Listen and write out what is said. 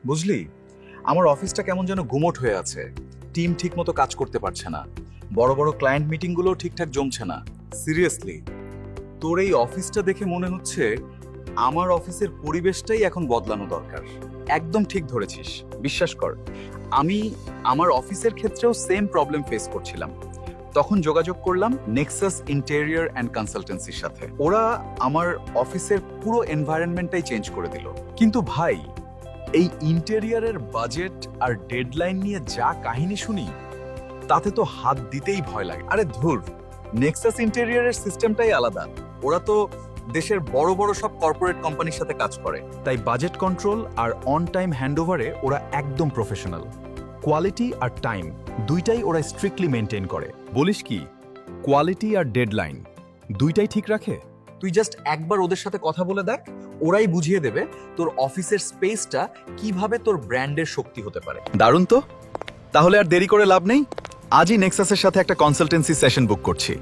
বুঝলি, আমার অফিসটা কেমন যেন গুমোট হয়ে আছে। টিম ঠিকমতো কাজ করতে পারছে না, বড় বড় ক্লায়েন্ট মিটিংগুলো ঠিকঠাক জমছে না। সিরিয়াসলি, তোর এই অফিসটা দেখে মনে হচ্ছে আমার অফিসের পরিবেশটাই এখন বদলানো দরকার। একদম ঠিক ধরেছিস, বিশ্বাস কর। আমি আমার অফিসের ক্ষেত্রেও সেম প্রবলেম ফেস করছিলাম। তখন যোগাযোগ করলাম নেক্সাস ইন্টেরিয়র অ্যান্ড কনসালটেন্সির সাথে। ওরা আমার অফিসের পুরো এনভায়রনমেন্টটাই চেঞ্জ করে দিল। কিন্তু ভাই, এই ইন্টেরিয়রের বাজেট আর ডেডলাইন নিয়ে যা কাহিনী শুনি, তাতে তো হাত দিতেই ভয় লাগে। আরে ধুর, নেক্সাস ইন্টেরিয়রের সিস্টেমটাই আলাদা। ওরা তো দেশের বড় বড় সব কর্পোরেট কোম্পানির সাথে কাজ করে, তাই বাজেট কন্ট্রোল আর অন টাইম হ্যান্ডওভারে ওরা একদম প্রফেশনাল। কোয়ালিটি আর টাইম দুইটাই ওরা স্ট্রিক্টলি মেনটেন করে। বলিস কি, কোয়ালিটি আর ডেডলাইন দুইটাই ঠিক রাখে? তুই জাস্ট একবার ওদের সাথে কথা বলে দেখ, ওরাই বুঝিয়ে দেবে তোর অফিসের স্পেসটা কিভাবে তোর ব্র্যান্ডের শক্তি হতে পারে। দারুণ তো! তাহলে আর দেরি করে লাভ নেই, আজই নেক্সাসের সাথে একটা কনসালটেন্সি সেশন বুক করছি।